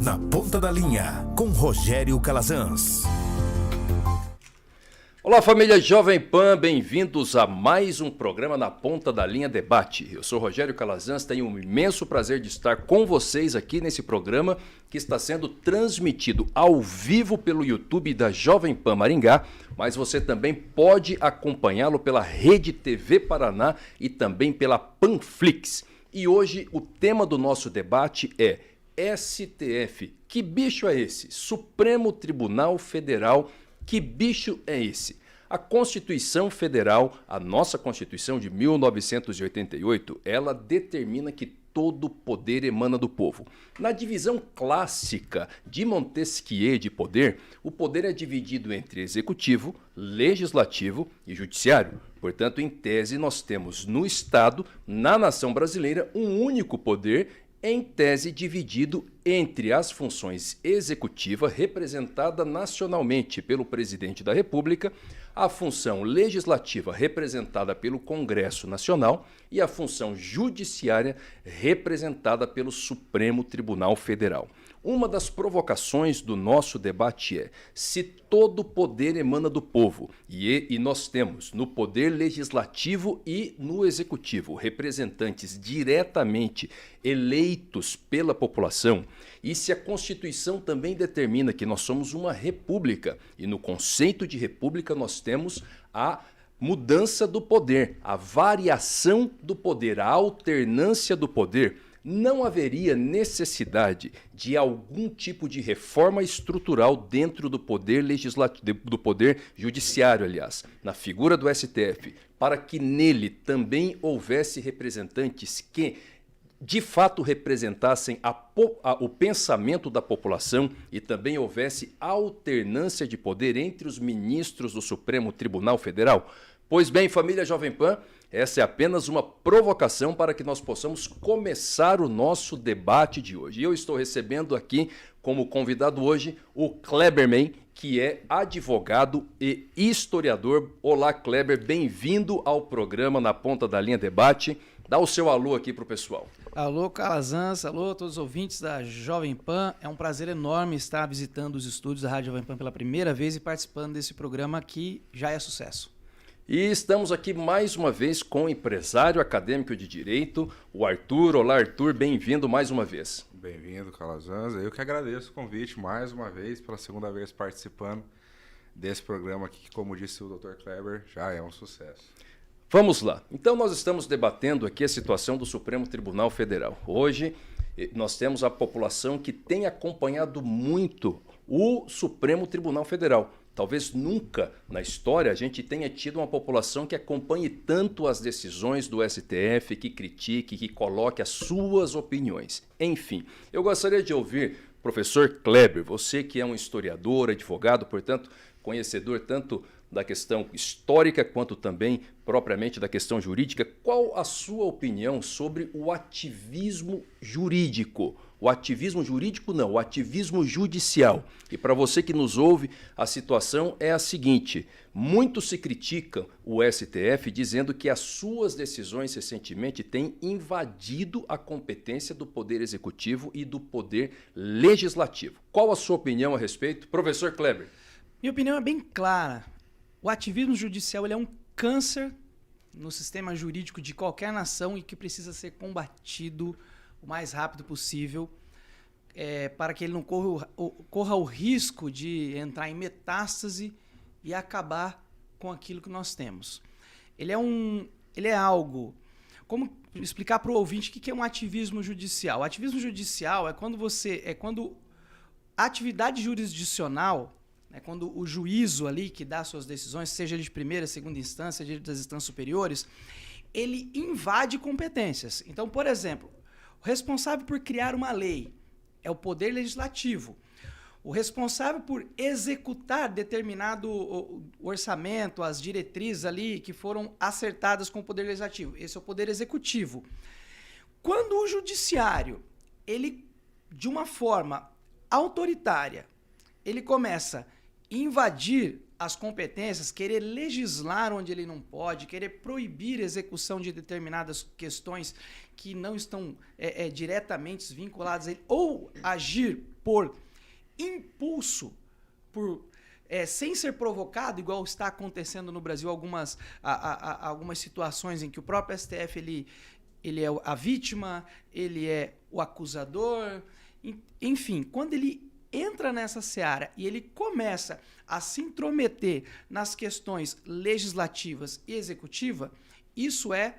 Na Ponta da Linha, com Rogério Calazans. Olá, família Jovem Pan, bem-vindos a mais um programa Na Ponta da Linha Debate. Eu sou Rogério Calazans, tenho um imenso prazer de estar com vocês aqui nesse programa que está sendo transmitido ao vivo pelo YouTube da Jovem Pan Maringá, mas você também pode acompanhá-lo pela Rede TV Paraná e também pela Panflix. E hoje o tema do nosso debate é STF. Que bicho é esse? Supremo Tribunal Federal. Que bicho é esse? A Constituição Federal, a nossa Constituição de 1988, ela determina que todo poder emana do povo. Na divisão clássica de Montesquieu de poder, o poder é dividido entre executivo, legislativo e judiciário. Portanto, em tese, nós temos no Estado, na nação brasileira, um único poder, em tese dividido entre as funções executiva, representada nacionalmente pelo presidente da República, a função legislativa, representada pelo Congresso Nacional, e a função judiciária, representada pelo Supremo Tribunal Federal. Uma das provocações do nosso debate é: se todo poder emana do povo, e nós temos no poder legislativo e no executivo representantes diretamente eleitos pela população, e se a Constituição também determina que nós somos uma república, e no conceito de república nós temos a mudança do poder, a variação do poder, a alternância do poder, não haveria necessidade de algum tipo de reforma estrutural dentro do poder legislativo, do poder judiciário, aliás, na figura do STF, para que nele também houvesse representantes que de fato representassem o pensamento da população e também houvesse alternância de poder entre os ministros do Supremo Tribunal Federal? Pois bem, família Jovem Pan, essa é apenas uma provocação para que nós possamos começar o nosso debate de hoje. E eu estou recebendo aqui como convidado hoje o Kleberman, que é advogado e historiador. Olá, Kleber, bem-vindo ao programa Na Ponta da Linha Debate. Dá o seu alô aqui para o pessoal. Alô, Calazans, alô a todos os ouvintes da Jovem Pan. É um prazer enorme estar visitando os estúdios da Rádio Jovem Pan pela primeira vez e participando desse programa que já é sucesso. E estamos aqui mais uma vez com o empresário acadêmico de direito, o Arthur. Olá, Arthur, bem-vindo mais uma vez. Bem-vindo, Calazans. Eu que agradeço o convite mais uma vez, pela segunda vez participando desse programa aqui, que, como disse o Dr. Kleber, já é um sucesso. Vamos lá. Então nós estamos debatendo aqui a situação do Supremo Tribunal Federal. Hoje nós temos a população que tem acompanhado muito o Supremo Tribunal Federal. Talvez nunca na história a gente tenha tido uma população que acompanhe tanto as decisões do STF, que critique, que coloque as suas opiniões. Enfim, eu gostaria de ouvir, professor Kleber, você que é um historiador, advogado, portanto, conhecedor tanto da questão histórica quanto também propriamente da questão jurídica, qual a sua opinião sobre o ativismo jurídico? O ativismo jurídico não, o ativismo judicial. E para você que nos ouve, a situação é a seguinte: muito se critica o STF dizendo que as suas decisões recentemente têm invadido a competência do Poder Executivo e do Poder Legislativo. Qual a sua opinião a respeito? Professor Kleber. Minha opinião é bem clara. O ativismo judicial ele é um câncer no sistema jurídico de qualquer nação e que precisa ser combatido o mais rápido possível para que ele não corra o risco de entrar em metástase e acabar com aquilo que nós temos. Ele é algo... Como explicar para o ouvinte o que é um ativismo judicial? O ativismo judicial é quando a atividade jurisdicional, quando o juízo ali que dá suas decisões, seja de primeira, segunda instância, seja das instâncias superiores, ele invade competências. Então, por exemplo, o responsável por criar uma lei é o Poder Legislativo. O responsável por executar determinado orçamento, as diretrizes ali que foram acertadas com o Poder Legislativo, esse é o Poder Executivo. Quando o Judiciário, ele, de uma forma autoritária, ele começa invadir as competências, querer legislar onde ele não pode, querer proibir a execução de determinadas questões que não estão diretamente vinculadas a ele, ou agir por impulso, sem ser provocado, igual está acontecendo no Brasil algumas situações em que o próprio STF ele é a vítima, ele é o acusador, enfim, quando ele entra nessa seara e ele começa a se intrometer nas questões legislativas e executivas, isso é,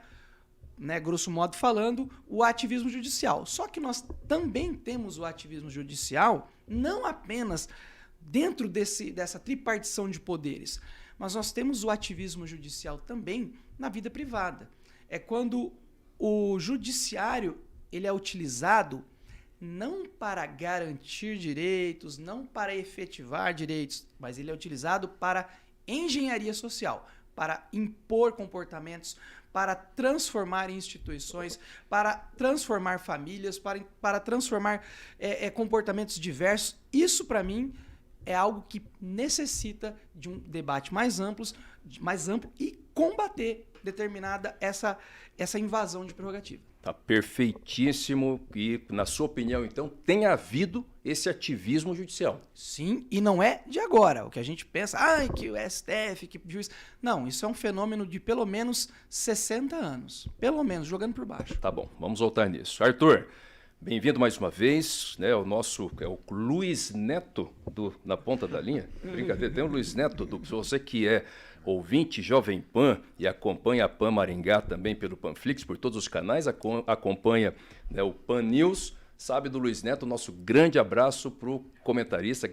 né, grosso modo falando, o ativismo judicial. Só que nós também temos o ativismo judicial não apenas dentro dessa tripartição de poderes, mas nós temos o ativismo judicial também na vida privada. É quando o judiciário ele é utilizado não para garantir direitos, não para efetivar direitos, mas ele é utilizado para engenharia social, para impor comportamentos, para transformar instituições, para transformar famílias, para transformar comportamentos diversos. Isso, para mim, é algo que necessita de um debate mais amplo e combater determinada essa invasão de prerrogativa. Tá perfeitíssimo. E, na sua opinião, então, tem havido esse ativismo judicial? Sim, e não é de agora. O que a gente pensa, que o STF, que o juiz... Não, isso é um fenômeno de pelo menos 60 anos. Pelo menos, jogando por baixo. Tá bom, vamos voltar nisso. Arthur, bem-vindo mais uma vez, né? O Luiz Neto na ponta da linha. Brincadeira, tem o Luiz Neto, você que é ouvinte Jovem Pan e acompanha a Pan Maringá também pelo Panflix, por todos os canais, acompanha, né, o Pan News, sabe do Luiz Neto. Nosso grande abraço para o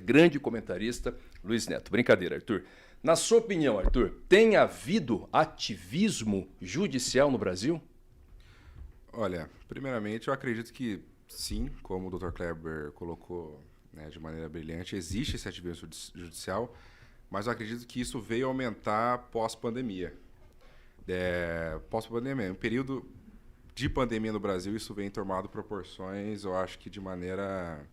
grande comentarista Luiz Neto. Brincadeira, Arthur. Na sua opinião, Arthur, tem havido ativismo judicial no Brasil? Olha, primeiramente eu acredito que sim, como o Dr. Kleber colocou, né, de maneira brilhante, existe esse ativismo judicial, mas eu acredito que isso veio aumentar pós-pandemia. Pós-pandemia, um período de pandemia no Brasil, isso vem tomado proporções, eu acho que de maneira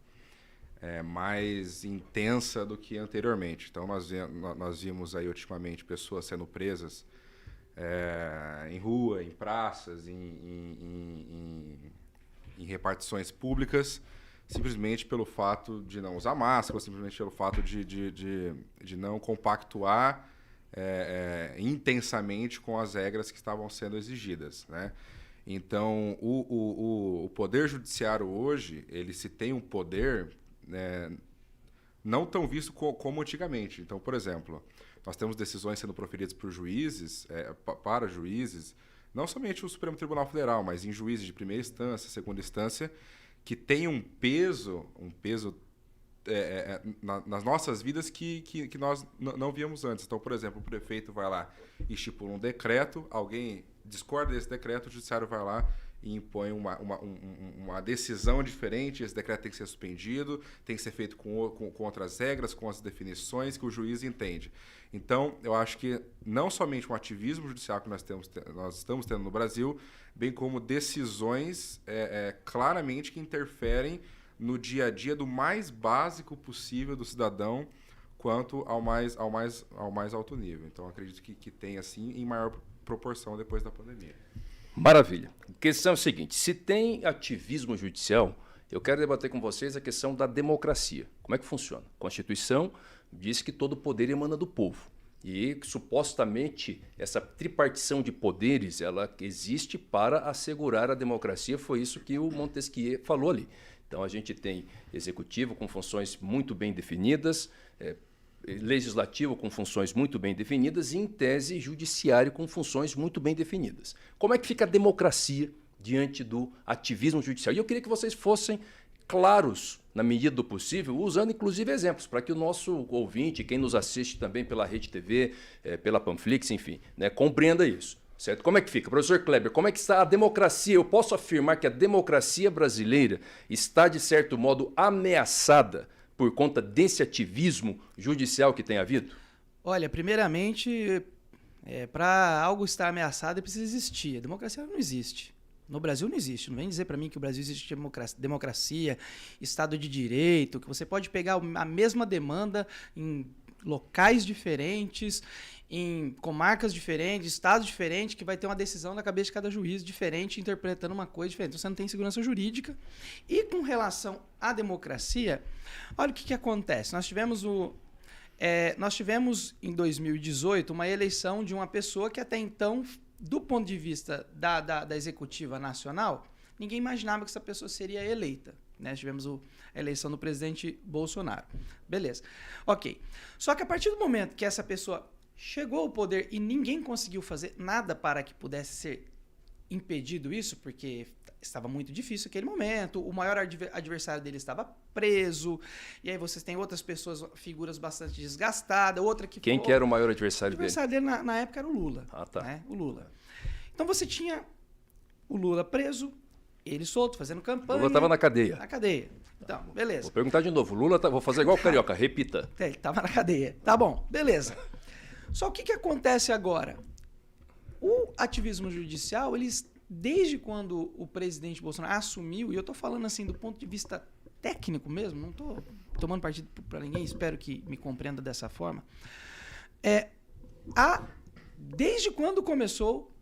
mais intensa do que anteriormente. Então, nós vimos aí ultimamente pessoas sendo presas em rua, em praças, em repartições públicas, simplesmente pelo fato de não usar máscara, ou simplesmente pelo fato de não compactuar intensamente com as regras que estavam sendo exigidas, né? Então, o poder judiciário hoje, ele se tem um poder, né, não tão visto como antigamente. Então, por exemplo, nós temos decisões sendo proferidas por juízes, para juízes, não somente o Supremo Tribunal Federal, mas em juízes de primeira instância, segunda instância, que tem um peso nas nossas vidas que nós não víamos antes. Então, por exemplo, o prefeito vai lá e estipula um decreto, alguém discorda desse decreto, o judiciário vai lá e impõe uma decisão diferente, esse decreto tem que ser suspendido, tem que ser feito com outras regras, com as definições que o juiz entende. Então, eu acho que não somente um ativismo judicial que nós estamos tendo no Brasil, bem como decisões claramente que interferem no dia a dia do mais básico possível do cidadão quanto ao mais alto nível. Então, acredito que tem, assim, em maior proporção depois da pandemia. Maravilha. A questão é a seguinte: se tem ativismo judicial, eu quero debater com vocês a questão da democracia. Como é que funciona? A Constituição diz que todo poder emana do povo. E, supostamente, essa tripartição de poderes, ela existe para assegurar a democracia. Foi isso que o Montesquieu falou ali. Então, a gente tem executivo com funções muito bem definidas, legislativo com funções muito bem definidas e, em tese, judiciário com funções muito bem definidas. Como é que fica a democracia diante do ativismo judicial? E eu queria que vocês fossem claros, na medida do possível, usando inclusive exemplos, para que o nosso ouvinte, quem nos assiste também pela Rede TV, pela Panflix, enfim, né, compreenda isso. Certo? Como é que fica? Professor Kleber, como é que está a democracia? Eu posso afirmar que a democracia brasileira está, de certo modo, ameaçada por conta desse ativismo judicial que tem havido? Olha, primeiramente, para algo estar ameaçado, precisa existir. A democracia não existe. No Brasil não existe. Não vem dizer para mim que o Brasil existe democracia, Estado de Direito, que você pode pegar a mesma demanda em locais diferentes, em comarcas diferentes, estados diferentes, que vai ter uma decisão na cabeça de cada juiz diferente, interpretando uma coisa diferente. Então, você não tem segurança jurídica. E com relação à democracia, olha o que acontece. Nós tivemos em 2018 uma eleição de uma pessoa que até então, do ponto de vista da executiva nacional, ninguém imaginava que essa pessoa seria eleita. Né? Tivemos a eleição do presidente Bolsonaro. Beleza. Ok. Só que a partir do momento que essa pessoa chegou ao poder e ninguém conseguiu fazer nada para que pudesse ser impedido isso, porque estava muito difícil aquele momento, o maior adversário dele estava preso, e aí vocês têm outras pessoas, figuras bastante desgastadas, outra que... Quem que era o maior adversário dele? O adversário dele na época era o Lula. Ah, tá. Né? O Lula. Então você tinha o Lula preso, ele solto, fazendo campanha. O Lula estava na cadeia. Na cadeia. Então, beleza. Vou perguntar de novo. Lula vou fazer igual o Carioca, repita. Ele estava na cadeia. Tá bom, beleza. Só o que acontece agora? O ativismo judicial, desde quando o presidente Bolsonaro assumiu, e eu estou falando assim do ponto de vista técnico mesmo, não estou tomando partido para ninguém, espero que me compreenda dessa forma, desde quando começou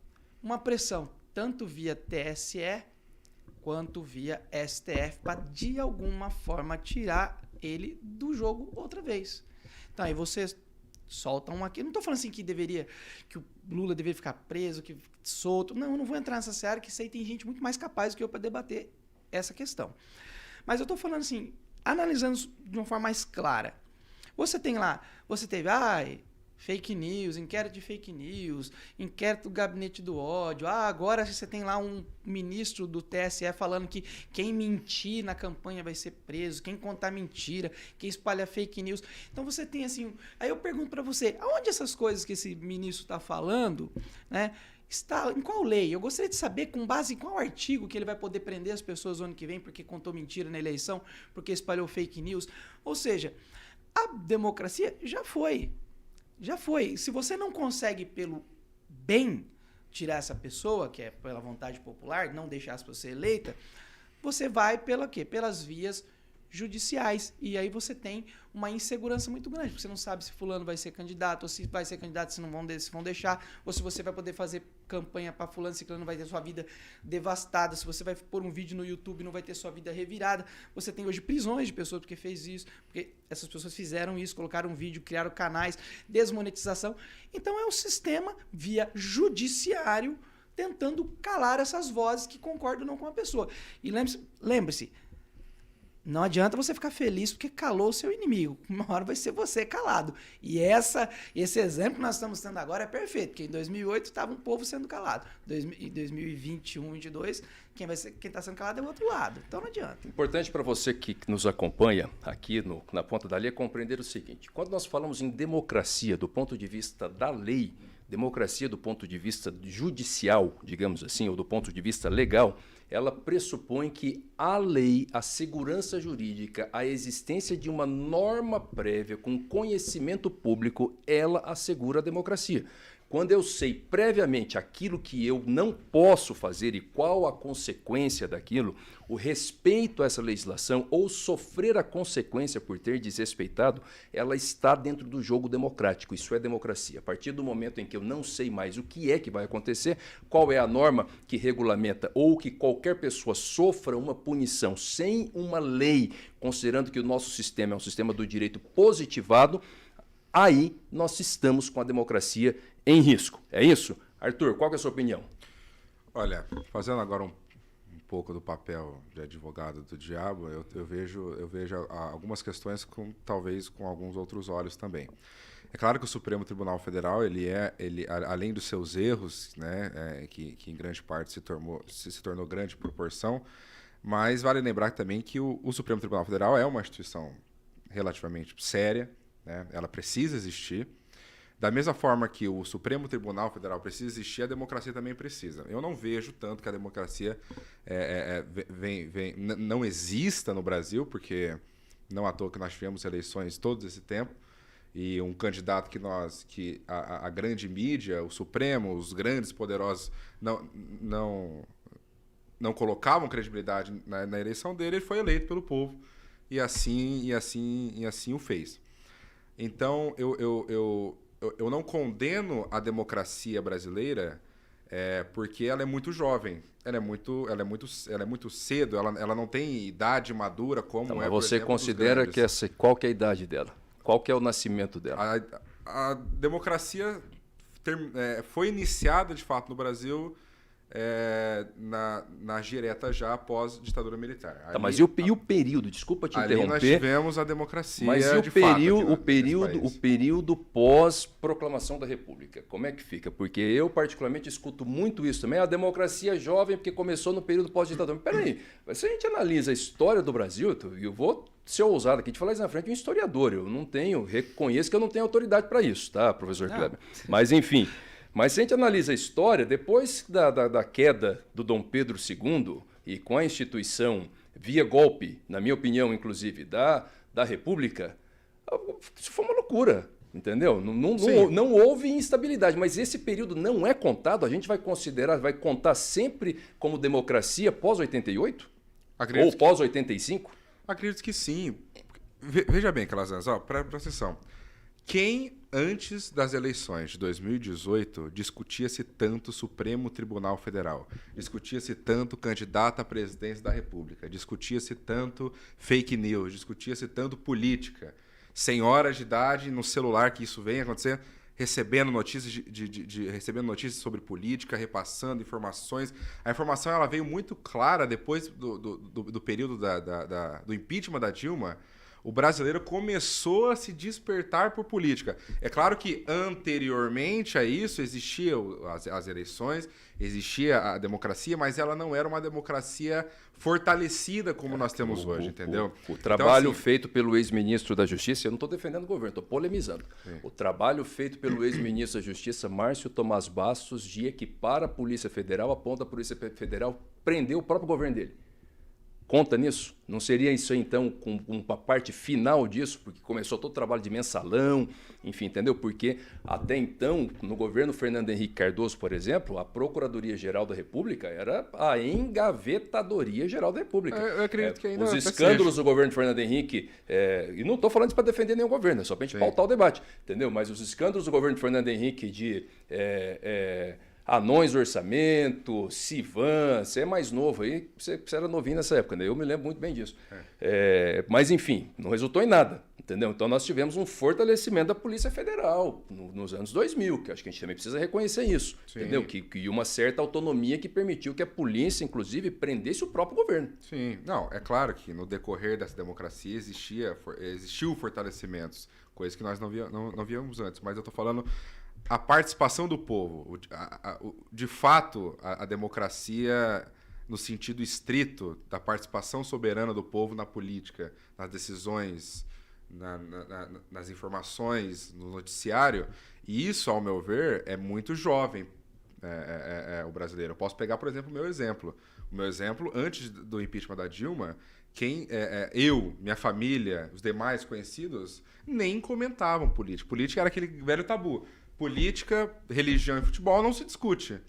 uma pressão, tanto via TSE quanto via STF, para de alguma forma tirar ele do jogo outra vez. Então aí vocês soltam aqui. Não estou falando assim que o Lula deveria ficar preso, que solto. Não, eu não vou entrar nessa seara, que isso aí tem gente muito mais capaz do que eu para debater essa questão. Mas eu estou falando assim, analisando de uma forma mais clara. Você teve fake news, inquérito de fake news, inquérito do gabinete do ódio. Agora você tem lá um ministro do TSE falando que quem mentir na campanha vai ser preso, quem contar mentira, quem espalha fake news. Então você tem assim... Aí eu pergunto para você, aonde essas coisas que esse ministro está falando, né? Está em qual lei? Eu gostaria de saber com base em qual artigo que ele vai poder prender as pessoas no ano que vem porque contou mentira na eleição, porque espalhou fake news. Ou seja, a democracia já foi. Já foi. Se você não consegue, pelo bem, tirar essa pessoa, que é pela vontade popular, não deixar essa pessoa ser eleita, você vai pela quê? Pelas vias judiciais. E aí você tem uma insegurança muito grande, porque você não sabe se fulano vai ser candidato, ou se vai ser candidato, se vão deixar, ou se você vai poder fazer campanha para fulano, se fulano vai ter sua vida devastada, se você vai pôr um vídeo no YouTube não vai ter sua vida revirada. Você tem hoje prisões de pessoas porque fez isso, porque essas pessoas fizeram isso, colocaram um vídeo, criaram canais, desmonetização. Então é um sistema via judiciário tentando calar essas vozes que concordam ou não com a pessoa. E lembre-se, não adianta você ficar feliz porque calou o seu inimigo. Uma hora vai ser você calado. E esse exemplo que nós estamos tendo agora é perfeito, porque em 2008 estava um povo sendo calado. Em 2021, 2022, quem está sendo calado é o outro lado. Então não adianta. Importante para você que nos acompanha aqui na Ponta da Linha compreender o seguinte. Quando nós falamos em democracia do ponto de vista da lei, democracia do ponto de vista judicial, digamos assim, ou do ponto de vista legal, ela pressupõe que a lei, a segurança jurídica, a existência de uma norma prévia com conhecimento público, ela assegura a democracia. Quando eu sei previamente aquilo que eu não posso fazer e qual a consequência daquilo, o respeito a essa legislação ou sofrer a consequência por ter desrespeitado, ela está dentro do jogo democrático. Isso é democracia. A partir do momento em que eu não sei mais o que é que vai acontecer, qual é a norma que regulamenta ou que qualquer pessoa sofra uma punição sem uma lei, considerando que o nosso sistema é um sistema do direito positivado, aí nós estamos com a democracia em risco. É isso? Arthur, qual que é a sua opinião? Olha, fazendo agora um pouco do papel de advogado do diabo, eu vejo algumas questões talvez com alguns outros olhos também. É claro que o Supremo Tribunal Federal, além dos seus erros, né, que em grande parte se tornou grande proporção, mas vale lembrar também que o Supremo Tribunal Federal é uma instituição relativamente séria, né? Ela precisa existir. Da mesma forma que o Supremo Tribunal Federal precisa existir, a democracia também precisa. Eu não vejo tanto que a democracia não exista no Brasil, porque não à toa que nós tivemos eleições todo esse tempo, e um candidato que a grande mídia, o Supremo, os grandes poderosos não colocavam credibilidade na eleição dele, ele foi eleito pelo povo e assim o fez. Então, eu não condeno a democracia brasileira porque ela é muito jovem. Ela é muito cedo, ela não tem idade madura como Então, mas por você exemplo, considera dos grandes. qual que é a idade dela? Qual que é o nascimento dela? A democracia foi iniciada, de fato, no Brasil na direta já após ditadura militar. Tá, mas e o período? Desculpa te Ali interromper. nós tivemos a democracia Mas e de fato aqui o nesse país. período pós-proclamação da República? Como é que fica? Porque eu, particularmente, escuto muito isso também. A democracia jovem, porque começou no período pós-ditadura. Mas peraí, se a gente analisa a história do Brasil, eu vou ser ousado aqui de falar isso na frente de um historiador. Eu não tenho, reconheço que eu não tenho autoridade para isso, tá, professor Kleber? Mas, enfim... Mas se a gente analisa a história, depois da queda do Dom Pedro II e com a instituição, via golpe, na minha opinião, inclusive, da República, isso foi uma loucura, entendeu? Não houve instabilidade, mas esse período não é contado, a gente vai contar sempre como democracia pós-88? Ou pós-85? Acredito que sim. Veja bem, Calazans, presta atenção. Quem, antes das eleições de 2018, discutia-se tanto Supremo Tribunal Federal, discutia-se tanto candidato à presidência da República, discutia-se tanto fake news, discutia-se tanto política, sem horas de idade no celular que isso vem acontecer, recebendo notícias recebendo notícias sobre política, repassando informações. A informação ela veio muito clara depois do período do impeachment da Dilma. O brasileiro começou a se despertar por política. É claro que anteriormente a isso existia as eleições, existia a democracia, mas ela não era uma democracia fortalecida como nós temos hoje, entendeu? O trabalho então, assim, feito pelo ex-ministro da Justiça, eu não estou defendendo o governo, estou polemizando. Sim. O trabalho feito pelo ex-ministro da Justiça, Márcio Tomás Bastos, de equipar a Polícia Federal, a ponta da Polícia Federal prender o próprio governo dele. Conta nisso? Não seria isso aí, então, com uma parte final disso? Porque começou todo o trabalho de mensalão, enfim, entendeu? Porque até então, no governo Fernando Henrique Cardoso, por exemplo, a Procuradoria-Geral da República era a Engavetadoria-Geral da República. Eu acredito que ainda os escândalos do governo Fernando Henrique, e não estou falando isso para defender nenhum governo, é só para a gente pautar o debate, entendeu? Mas os escândalos do governo Fernando Henrique de... anões do orçamento, Civan, você é mais novo aí, você era novinho nessa época, né? Eu me lembro muito bem disso. Mas, enfim, não resultou em nada, entendeu? Então, nós tivemos um fortalecimento da Polícia Federal nos anos 2000, que acho que a gente também precisa reconhecer isso, entendeu? Que uma certa autonomia que permitiu que a polícia, inclusive, prendesse o próprio governo. Sim, não, é claro que no decorrer dessa democracia existiu fortalecimentos, coisas que nós não víamos antes, mas eu estou falando... A participação do povo, de fato, a democracia, no sentido estrito da participação soberana do povo na política, nas decisões, nas informações, no noticiário, e isso, ao meu ver, é muito jovem, o brasileiro. Eu posso pegar, por exemplo, o meu exemplo. O meu exemplo, antes do impeachment da Dilma, eu, minha família, os demais conhecidos, nem comentavam política. Política era aquele velho tabu. Política, religião e futebol não se discute.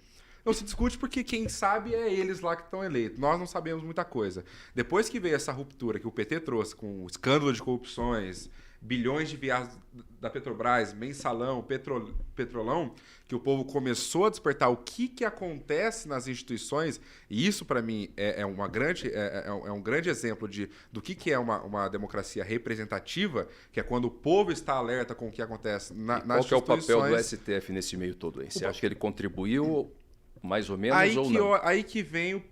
Não se discute porque quem sabe é eles lá que estão eleitos. Nós não sabemos muita coisa. Depois que veio essa ruptura que o PT trouxe com o escândalo de corrupções, bilhões de viagens da Petrobras, mensalão, petrolão, que o povo começou a despertar o que acontece nas instituições, e isso para mim é um grande exemplo do que é uma democracia representativa, que é quando o povo está alerta com o que acontece nas instituições. Qual que é o papel do STF nesse meio todo aí? Você acha que ele contribuiu... mais ou menos ou não? Aí que vem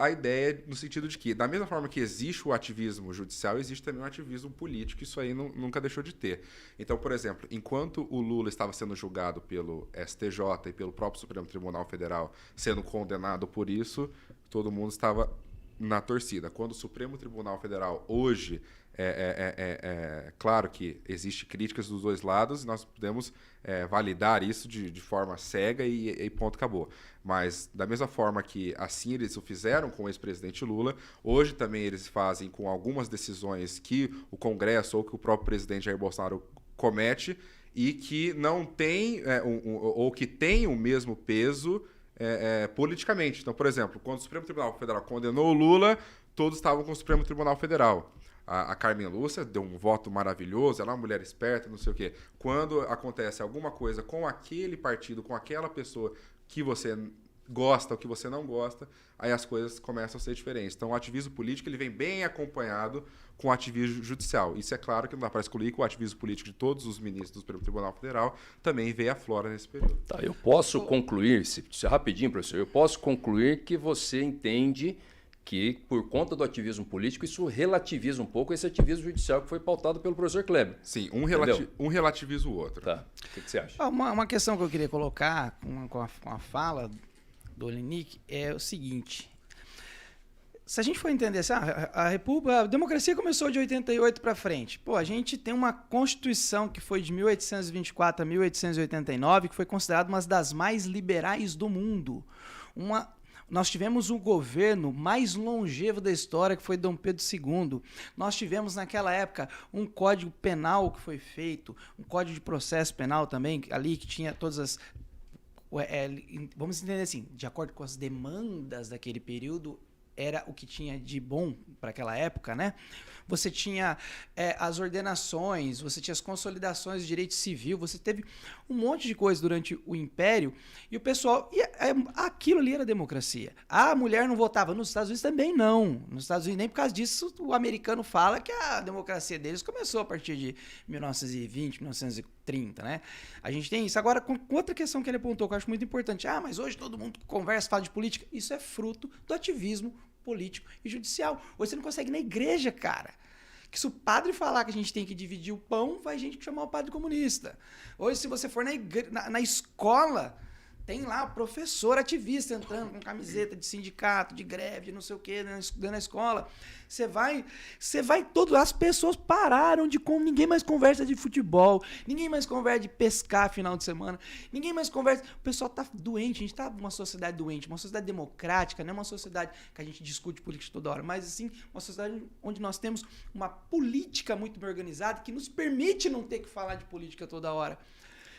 a ideia no sentido de que, da mesma forma que existe o ativismo judicial, existe também o ativismo político, isso aí nunca deixou de ter. Então, por exemplo, enquanto o Lula estava sendo julgado pelo STJ e pelo próprio Supremo Tribunal Federal, sendo condenado por isso, todo mundo estava na torcida. Quando o Supremo Tribunal Federal hoje... claro que existem críticas dos dois lados e nós podemos validar isso de forma cega e ponto, acabou. Mas da mesma forma que assim eles o fizeram com o ex-presidente Lula, hoje também eles fazem com algumas decisões que o Congresso ou que o próprio presidente Jair Bolsonaro comete e que não tem, ou que tem o mesmo peso politicamente. Então, por exemplo, quando o Supremo Tribunal Federal condenou o Lula, todos estavam com o Supremo Tribunal Federal. A Carmen Lúcia deu um voto maravilhoso, ela é uma mulher esperta, não sei o quê. Quando acontece alguma coisa com aquele partido, com aquela pessoa que você gosta ou que você não gosta, aí as coisas começam a ser diferentes. Então, o ativismo político ele vem bem acompanhado com o ativismo judicial. Isso é claro que não dá para excluir que o ativismo político de todos os ministros do Supremo Tribunal Federal também veio à flora nesse período. Tá, eu posso concluir, rapidinho, professor, eu posso concluir que você entende que, por conta do ativismo político, isso relativiza um pouco esse ativismo judicial que foi pautado pelo professor Kleber. Sim, um relativiza o outro. Tá. O que você acha? Uma questão que eu queria colocar com a fala do Olenik é o seguinte. Se a gente for entender assim, a democracia começou de 88 para frente. Pô, a gente tem uma Constituição que foi de 1824 a 1889, que foi considerada uma das mais liberais do mundo. Nós tivemos o governo mais longevo da história, que foi Dom Pedro II. Nós tivemos, naquela época, um código penal que foi feito, um código de processo penal também, ali que tinha todas as... vamos entender assim, de acordo com as demandas daquele período, era o que tinha de bom para aquela época, né? Você tinha as ordenações, você tinha as consolidações de direito civil, você teve um monte de coisa durante o Império e o pessoal... aquilo ali era democracia. A mulher não votava nos Estados Unidos também não. Nos Estados Unidos, nem por causa disso, o americano fala que a democracia deles começou a partir de 1920, 1930, né? A gente tem isso. Agora, com outra questão que ele apontou, que eu acho muito importante. Mas hoje todo mundo conversa, fala de política. Isso é fruto do ativismo político e judicial. Hoje você não consegue ir na igreja, cara. Que se o padre falar que a gente tem que dividir o pão, vai gente chamar o padre comunista. Hoje, se você for na escola, tem lá o professor ativista entrando com camiseta de sindicato, de greve, de não sei o quê, dentro da escola. Você vai as pessoas pararam ninguém mais conversa de futebol, ninguém mais conversa de pescar final de semana, ninguém mais conversa, o pessoal tá doente, a gente tá numa sociedade doente, uma sociedade democrática, não é uma sociedade que a gente discute política toda hora, mas assim, uma sociedade onde nós temos uma política muito bem organizada que nos permite não ter que falar de política toda hora.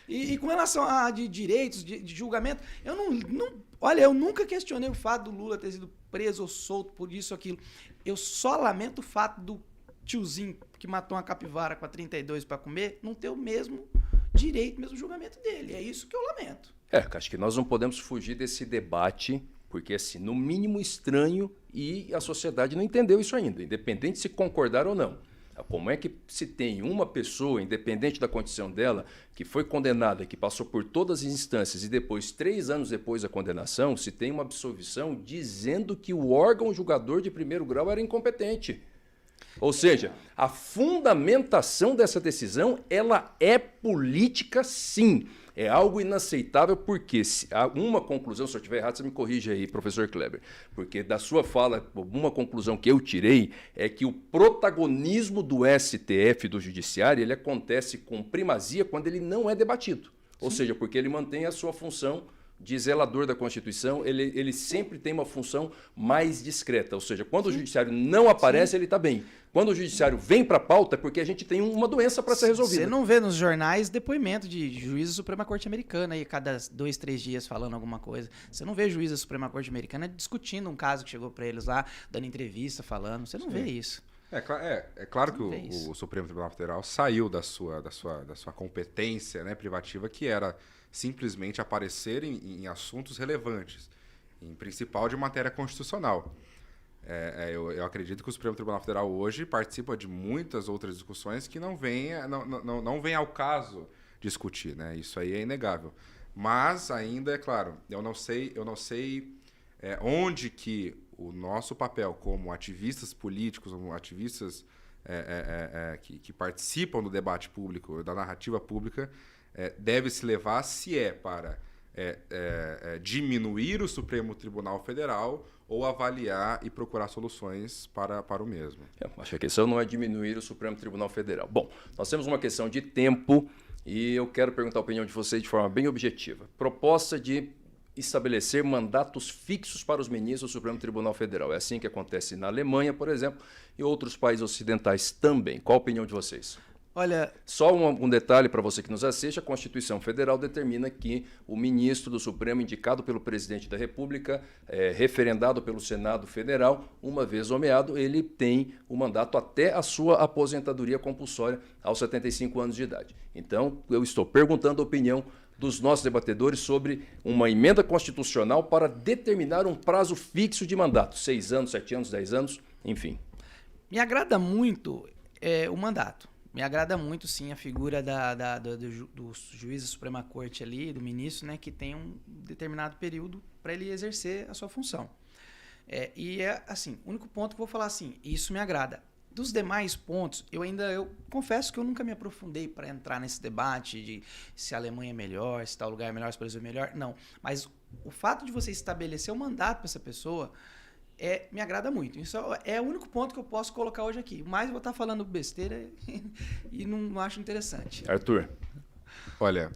E com relação a de direitos, de julgamento, eu nunca questionei o fato do Lula ter sido preso ou solto por isso ou aquilo. Eu só lamento o fato do tiozinho que matou uma capivara com a 32 para comer não ter o mesmo direito, o mesmo julgamento dele. É isso que eu lamento. Acho que nós não podemos fugir desse debate, porque assim, no mínimo estranho, e a sociedade não entendeu isso ainda, independente de se concordar ou não. Como é que se tem uma pessoa, independente da condição dela, que foi condenada, que passou por todas as instâncias e depois, 3 anos depois da condenação, se tem uma absolvição dizendo que o órgão julgador de primeiro grau era incompetente? Ou seja, a fundamentação dessa decisão, ela é política sim. É algo inaceitável porque uma conclusão, se eu estiver errado, você me corrige aí, professor Kleber, porque da sua fala, uma conclusão que eu tirei é que o protagonismo do STF, do Judiciário, ele acontece com primazia quando ele não é debatido. Ou seja, porque ele mantém a sua função de zelador da Constituição, ele sempre tem uma função mais discreta. Ou seja, quando o Judiciário não aparece, ele está bem. Quando o Judiciário vem para a pauta, é porque a gente tem uma doença para ser resolvida. Você não vê nos jornais depoimento de juízes da Suprema Corte Americana aí, cada 2, 3 dias falando alguma coisa. Você não vê juiz da Suprema Corte Americana discutindo um caso que chegou para eles lá, dando entrevista, falando. Você não vê isso. É claro que o Supremo Tribunal Federal saiu da sua competência, né, privativa, que era simplesmente aparecer em assuntos relevantes, em principal de matéria constitucional. Eu acredito que o Supremo Tribunal Federal hoje participa de muitas outras discussões que não vem ao caso discutir, né? Isso aí é inegável. Mas ainda, é claro, eu não sei onde que o nosso papel como ativistas políticos, como ativistas que participam do debate público, da narrativa pública, deve se levar, se é para diminuir o Supremo Tribunal Federal ou avaliar e procurar soluções para o mesmo. Acho que a questão não é diminuir o Supremo Tribunal Federal. Bom, nós temos uma questão de tempo e eu quero perguntar a opinião de vocês de forma bem objetiva. Proposta de estabelecer mandatos fixos para os ministros do Supremo Tribunal Federal. É assim que acontece na Alemanha, por exemplo, e outros países ocidentais também. Qual a opinião de vocês? Olha, Só um detalhe para você que nos assiste, a Constituição Federal determina que o ministro do Supremo, indicado pelo presidente da República, referendado pelo Senado Federal, uma vez nomeado, ele tem o mandato até a sua aposentadoria compulsória aos 75 anos de idade. Então, eu estou perguntando a opinião dos nossos debatedores sobre uma emenda constitucional para determinar um prazo fixo de mandato, 6 anos, 7 anos, 10 anos, enfim. me agrada muito o mandato. Me agrada muito, sim, a figura do juiz da Suprema Corte ali, do ministro, né, que tem um determinado período para ele exercer a sua função. Assim, o único ponto que eu vou falar assim, isso me agrada. Dos demais pontos, eu confesso que eu nunca me aprofundei para entrar nesse debate de se a Alemanha é melhor, se tal lugar é melhor, se o Brasil é melhor, não. Mas o fato de você estabelecer um mandato para essa pessoa me agrada muito. Isso é o único ponto que eu posso colocar hoje aqui. Mas eu vou estar falando besteira e não acho interessante. Arthur. Olha,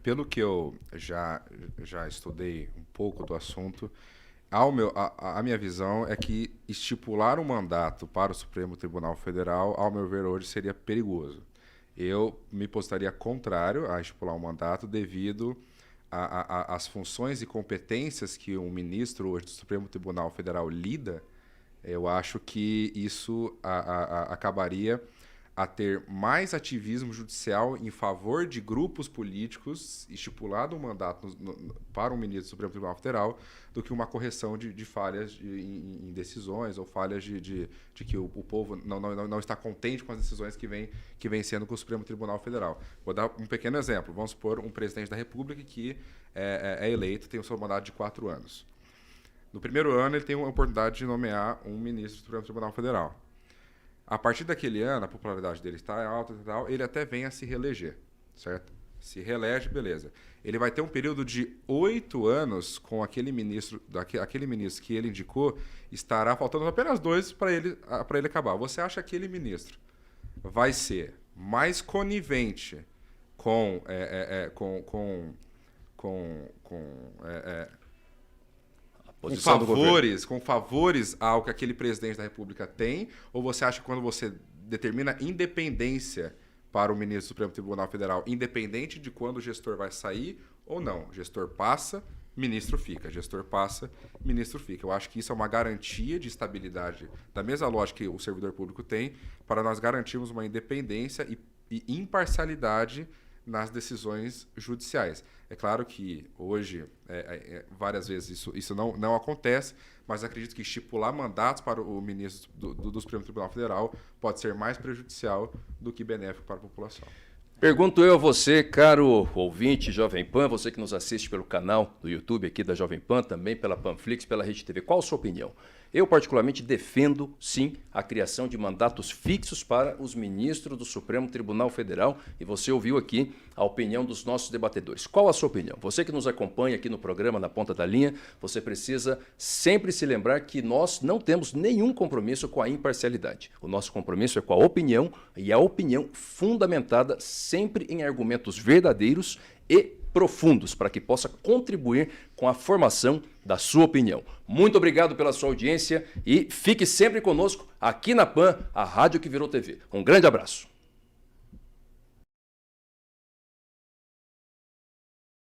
pelo que eu já estudei um pouco do assunto, a minha visão é que estipular um mandato para o Supremo Tribunal Federal, ao meu ver, hoje seria perigoso. Eu me postaria contrário a estipular um mandato devido às funções e competências que um ministro hoje do Supremo Tribunal Federal lida. Eu acho que isso acabaria a ter mais ativismo judicial em favor de grupos políticos, estipulado um mandato para um ministro do Supremo Tribunal Federal, do que uma correção de falhas em decisões ou falhas de que o povo não está contente com as decisões que vem sendo com o Supremo Tribunal Federal. Vou dar um pequeno exemplo. Vamos supor um presidente da República que é eleito, tem o seu mandato de 4 anos. No primeiro ano, ele tem a oportunidade de nomear um ministro do Supremo Tribunal Federal. A partir daquele ano, a popularidade dele está alta e tal, ele até vem a se reeleger, certo? Se reelege, beleza. Ele vai ter um período de 8 anos com aquele ministro que ele indicou, estará faltando apenas 2 para ele acabar. Você acha que aquele ministro vai ser mais conivente com favores ao que aquele presidente da República tem, ou você acha que quando você determina independência para o ministro do Supremo Tribunal Federal, independente de quando o gestor vai sair ou não, gestor passa, ministro fica, gestor passa, ministro fica. Eu acho que isso é uma garantia de estabilidade, da mesma lógica que o servidor público tem, para nós garantirmos uma independência e imparcialidade nas decisões judiciais. É claro que hoje, várias vezes, isso não acontece, mas acredito que estipular mandatos para o ministro do Supremo Tribunal Federal pode ser mais prejudicial do que benéfico para a população. Pergunto eu a você, caro ouvinte Jovem Pan, você que nos assiste pelo canal do YouTube aqui da Jovem Pan, também pela Panflix, pela Rede TV, qual a sua opinião? Eu, particularmente, defendo, sim, a criação de mandatos fixos para os ministros do Supremo Tribunal Federal e você ouviu aqui a opinião dos nossos debatedores. Qual a sua opinião? Você que nos acompanha aqui no programa Na Ponta da Linha, você precisa sempre se lembrar que nós não temos nenhum compromisso com a imparcialidade. O nosso compromisso é com a opinião e a opinião fundamentada sempre em argumentos verdadeiros e profundos, para que possa contribuir com a formação da sua opinião. Muito obrigado pela sua audiência e fique sempre conosco aqui na PAN, a rádio que virou TV. Um grande abraço.